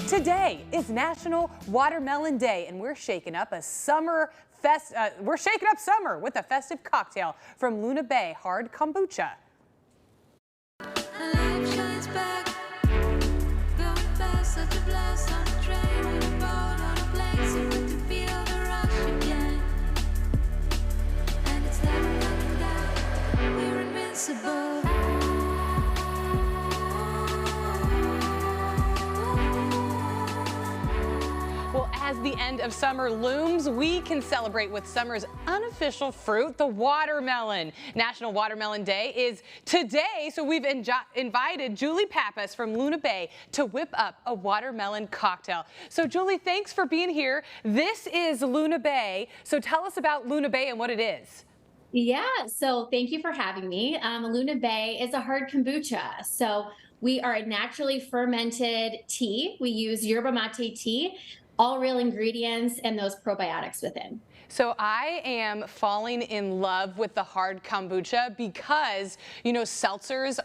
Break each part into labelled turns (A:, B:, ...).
A: Today is National Watermelon Day, and we're shaking up summer with a festive cocktail from Luna Bay Hard Kombucha. Well, as the end of summer looms, we can celebrate with summer's unofficial fruit, the watermelon. National Watermelon Day is today, so we've invited Julie Pappas from Luna Bay to whip up a watermelon cocktail. So Julie, thanks for being here. This is Luna Bay, so tell us about Luna Bay and what it is.
B: Yeah, so thank you for having me. Luna Bay is a hard kombucha. So we are a naturally fermented tea. We use yerba mate tea, all real ingredients and those probiotics within.
A: So I am falling in love with the hard kombucha because, you know, seltzers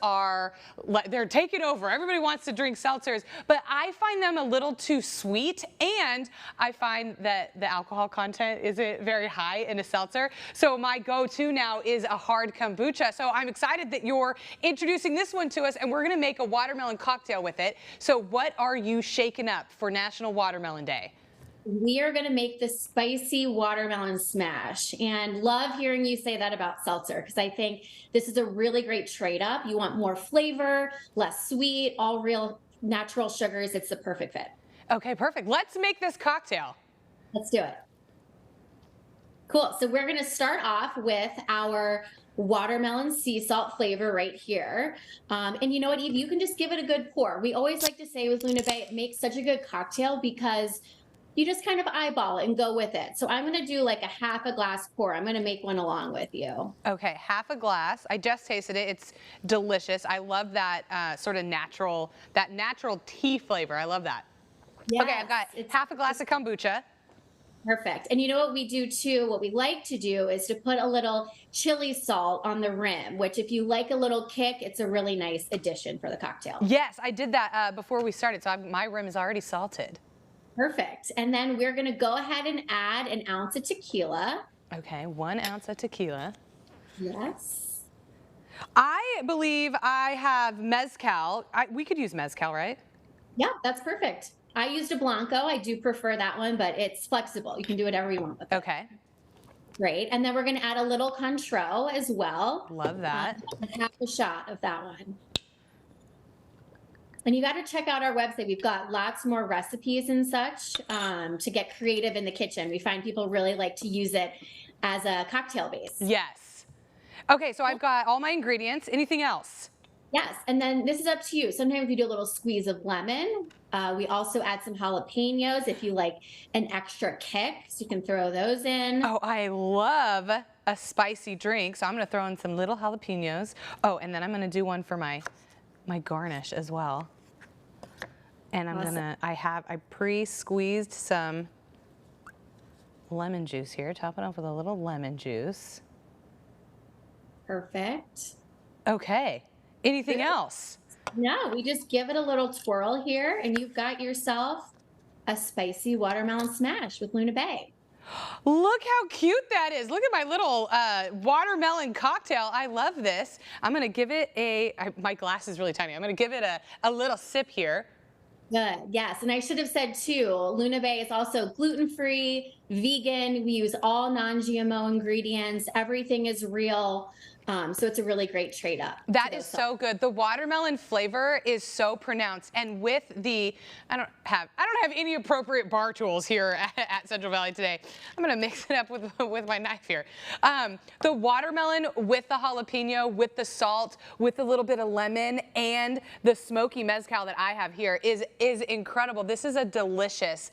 A: they're taking over. Everybody wants to drink seltzers, but I find them a little too sweet, and I find that the alcohol content isn't very high in a seltzer. So my go-to now is a hard kombucha. So I'm excited that you're introducing this one to us, and we're gonna make a watermelon cocktail with it. So what are you shaking up for National Watermelon Day?
B: We are going to make the spicy watermelon smash, and love hearing you say that about seltzer, because I think this is a really great trade up. You want more flavor, less sweet, all real natural sugars. It's the perfect fit.
A: Okay, perfect. Let's make this cocktail.
B: Let's do it. Cool. So we're going to start off with our watermelon sea salt flavor right here. And you know what, Eve, you can just give it a good pour. We always like to say with Luna Bay, it makes such a good cocktail because you just kind of eyeball it and go with it. So I'm going to do like a half a glass pour. I'm going to make one along with you.
A: Okay, half a glass. I just tasted it. It's delicious. I love that sort of natural tea flavor. I love that.
B: Yes,
A: okay, I've got half a glass of kombucha.
B: Perfect. And you know what we do too, what we like to do is to put a little chili salt on the rim, which if you like a little kick, it's a really nice addition for the cocktail.
A: Yes, I did that before we started, so my rim is already salted.
B: Perfect. And then we're going to go ahead and add an ounce of tequila.
A: Okay, 1 ounce of tequila.
B: Yes.
A: I believe I have mezcal. We could use mezcal, right?
B: Yeah, that's perfect. I used a Blanco. I do prefer that one, but it's flexible. You can do whatever you want with it.
A: Okay.
B: Great. And then we're going to add a little Cointreau as well.
A: Love that.
B: Half a shot of that one. And you got to check out our website. We've got lots more recipes and such to get creative in the kitchen. We find people really like to use it as a cocktail base.
A: Yes. Okay, so I've got all my ingredients. Anything else?
B: Yes, and then this is up to you. Sometimes we do a little squeeze of lemon. We also add some jalapenos if you like an extra kick, so you can throw those in.
A: Oh, I love a spicy drink, so I'm going to throw in some little jalapenos. Oh, and then I'm going to do one for my garnish as well. And I'm awesome. I pre-squeezed some lemon juice here. Top it off with a little lemon juice.
B: Perfect.
A: Okay. Anything else?
B: No, we just give it a little twirl here, and you've got yourself a spicy watermelon smash with Luna Bay.
A: Look how cute that is. Look at my little watermelon cocktail. I love this. I'm going to give it my glass is really tiny. I'm going to give it a little sip here.
B: Good. Yes. And I should have said too, Luna Bay is also gluten-free, vegan. We use all non-GMO ingredients. Everything is real. So it's a really great trade up.
A: That is so good. The watermelon flavor is so pronounced, and with the I don't have any appropriate bar tools here at Central Valley today. I'm gonna mix it up with my knife here. The watermelon with the jalapeno, with the salt, with a little bit of lemon, and the smoky mezcal that I have here is incredible. This is a delicious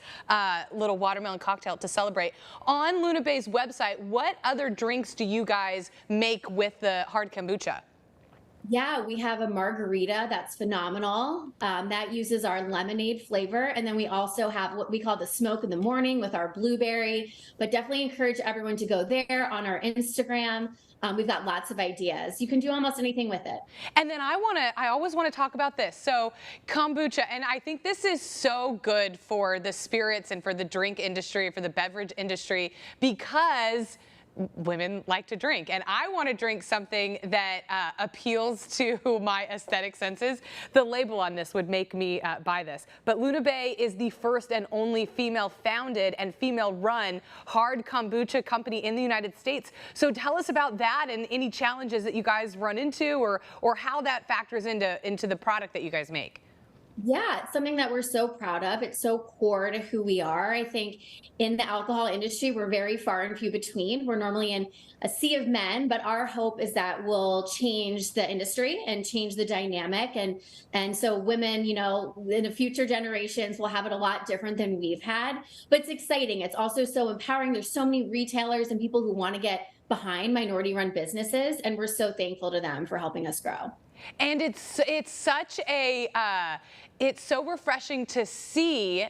A: little watermelon cocktail to celebrate. On Luna Bay's website, what other drinks do you guys make with the hard kombucha?
B: Yeah, we have a margarita that's phenomenal. That uses our lemonade flavor. And then we also have what we call the smoke in the morning with our blueberry. But definitely encourage everyone to go there on our Instagram. We've got lots of ideas. You can do almost anything with it.
A: And then I always want to talk about this. So kombucha, and I think this is so good for the spirits and for the drink industry, for the beverage industry, because women like to drink, and I want to drink something that appeals to my aesthetic senses. The label on this would make me buy this. But Luna Bay is the first and only female-founded and female-run hard kombucha company in the United States. So tell us about that and any challenges that you guys run into, or how that factors into the product that you guys make.
B: Yeah, it's something that we're so proud of. It's so core to who we are. I think in the alcohol industry, we're very far and few between. We're normally in a sea of men, but our hope is that we'll change the industry and change the dynamic. And so women, in the future generations will have it a lot different than we've had. But it's exciting. It's also so empowering. There's so many retailers and people who want to get behind minority-run businesses, and we're so thankful to them for helping us grow.
A: And it's such a it's so refreshing to see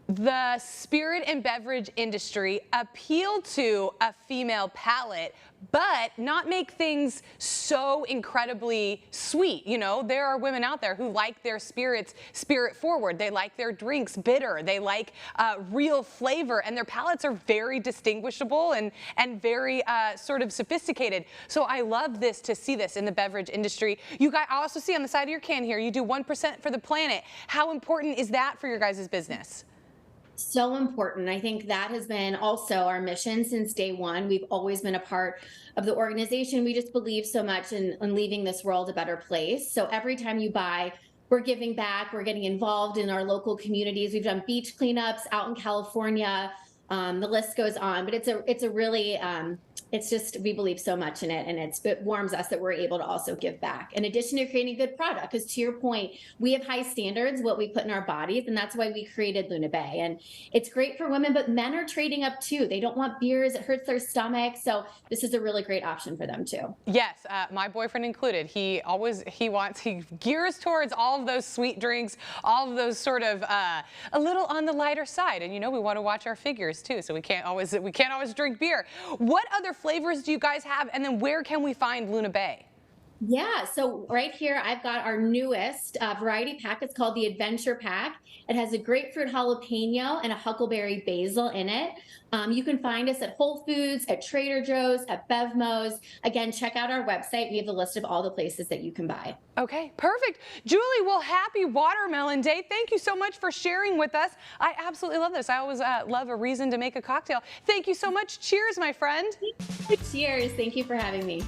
A: the spirit and beverage industry appeal to a female palate, but not make things so incredibly sweet. There are women out there who like their spirits spirit forward. They like their drinks bitter. They like real flavor, and their palates are very distinguishable and very sort of sophisticated. So I love this to see this in the beverage industry. You guys, I also see on the side of your can here, you do 1% for the planet. How important is that for your guys' business?
B: So important. I think that has been also our mission since day one. We've always been a part of the organization. We just believe so much in leaving this world a better place. So every time you buy, we're giving back. We're getting involved in our local communities. We've done beach cleanups out in California. The list goes on, but it's a really, it's just, we believe so much in it, and it warms us that we're able to also give back in addition to creating a good product. Because to your point, we have high standards what we put in our bodies, and that's why we created Luna Bay. And it's great for women, but men are trading up too. They don't want beers, it hurts their stomach, so this is a really great option for them too.
A: Yes, my boyfriend included. He gears towards all of those sweet drinks, all of those sort of a little on the lighter side. And we want to watch our figures too, so we can't always drink beer. What other flavors do you guys have, and then where can we find Luna Bay?
B: Yeah, so right here I've got our newest variety pack. It's called the Adventure Pack. It has a grapefruit jalapeno and a huckleberry basil in it. You can find us at Whole Foods, at Trader Joe's, at BevMo's. Again, check out our website. We have the list of all the places that you can buy.
A: Okay, perfect. Julie, well, happy Watermelon Day. Thank you so much for sharing with us. I absolutely love this. I always love a reason to make a cocktail. Thank you so much. Cheers, my friend.
B: Cheers. Thank you for having me.